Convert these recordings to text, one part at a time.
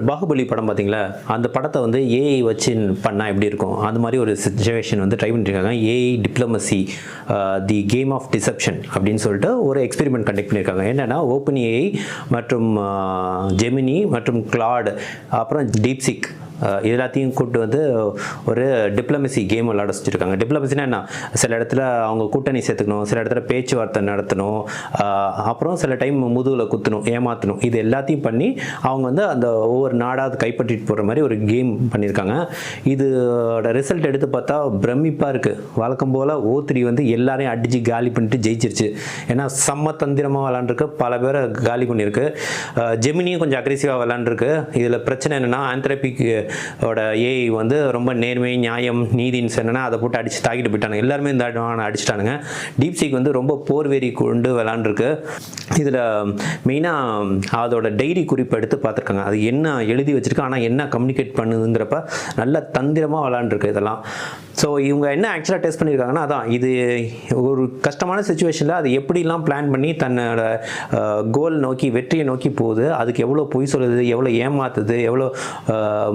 பாகுபலி படம் பார்த்தீங்களா? அந்த படத்த வந்து ஏஐ வச்சு பண்ணா எப்படி இருக்கும்? அந்த மாரி ஒரு சிச்சுவேஷன் வந்து ட்ரை பண்ணியிருக்காங்க. AI diplomacy the game of deception அப்படின்னு சொல்லிட்டு ஒரு எக்ஸ்பெரிமெண்ட் கண்டக்ட் பண்ணியிருக்காங்க. என்னன்னா ஓப்பன் ஏஐ மற்றும் ஜெமினி மற்றும் கிளாட் அப்புறம் டீப்சிக் எல்லாத்தையும் கூப்பிட்டு வந்து ஒரு டிப்ளமசி கேம் விளையாட வச்சுருக்காங்க. டிப்ளமசினா என்ன? சில இடத்துல அவங்க கூட்டணி சேர்த்துக்கணும், சில இடத்துல பேச்சுவார்த்தை நடத்தணும், அப்புறம் சில டைம் முதுகில் குத்தணும், ஏமாற்றணும். இது எல்லாத்தையும் பண்ணி அவங்க வந்து அந்த ஒவ்வொரு நாடாவது கைப்பற்றிட்டு போகிற மாதிரி ஒரு கேம் பண்ணியிருக்காங்க. இதோட ரிசல்ட் எடுத்து பார்த்தா பிரமிப்பாக இருக்குது. வழக்கம் போல் O3 வந்து எல்லாரையும் அடித்து காலி பண்ணிட்டு ஜெயிச்சிருச்சு. ஏன்னா செம்ம தந்திரமாக விளாண்டுருக்கு, பல பேரை காலி பண்ணியிருக்கு. ஜெமினியும் கொஞ்சம் அக்ரெசிவாக விளாண்டுருக்கு. இதில் பிரச்சனை என்னென்னா ஆந்த்ரோபிக் ஓட ஏஐ வந்து ரொம்ப நேர்மை, நியாயம், நீதின்னு சொன்னா அதை போட்டு அடிச்சு தாக்கிட்டு போயிட்டாங்க. எல்லாருமே இந்த அடிச்சிட்டானுங்க. டீப்சிக் வந்து ரொம்ப போர்வெறி கொண்டு விளாண்டுருக்கு. இதில் மெயினாக அதோட டைரி குறிப்பு எடுத்து பார்த்துருக்காங்க. அது என்ன எழுதி வச்சிருக்கு, ஆனால் என்ன கம்யூனிகேட் பண்ணுதுங்கிறப்ப நல்ல தந்திரமாக விளாண்டுருக்கு இதெல்லாம். ஸோ இவங்க என்ன ஆக்சுவலாக டெஸ்ட் பண்ணியிருக்காங்கன்னா, அதான் இது ஒரு கஷ்டமான சுச்சுவேஷனில் அது எப்படிலாம் பிளான் பண்ணி தன்னோட கோல் நோக்கி, வெற்றியை நோக்கி போகுது, அதுக்கு எவ்வளோ பொய் சொல்லுது, எவ்வளோ ஏமாத்துது, எவ்வளோ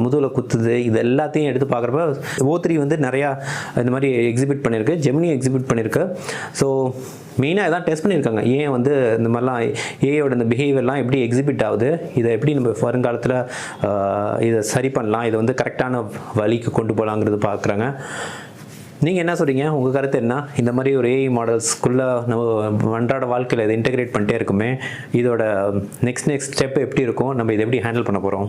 முதுகில் குத்துது, இது எல்லாத்தையும் எடுத்து பார்க்குறப்ப O3 வந்து நிறையா இந்த மாதிரி எக்ஸிபிட் பண்ணியிருக்கு, ஜெமினி எக்ஸிபிட் பண்ணியிருக்கு. ஸோ மெயினாக இதான் டெஸ்ட் பண்ணியிருக்காங்க. ஏன் வந்து இந்த மாதிரிலாம் ஏஐயோட இந்த பிஹேவியர்லாம் எப்படி எக்ஸிபிட் ஆகுது, இதை எப்படி நம்ம வருங்காலத்தில் இதை சரி பண்ணலாம், இதை வந்து கரெக்டான வழிக்கு கொண்டு போகலாங்கிறது பார்க்குறாங்க. நீங்கள் என்ன சொல்கிறீங்க? உங்கள் கருத்து என்ன? இந்த மாதிரி ஒரு ஏஐ மாடல்ஸ்குள்ளே நம்ம அன்றாட வாழ்க்கையில் இதை இன்டெகிரேட் பண்ணிட்டே இருக்குமே, இதோட நெக்ஸ்ட் ஸ்டெப் எப்படி இருக்கும், நம்ம இதை எப்படி ஹேண்டில் பண்ண போகிறோம்?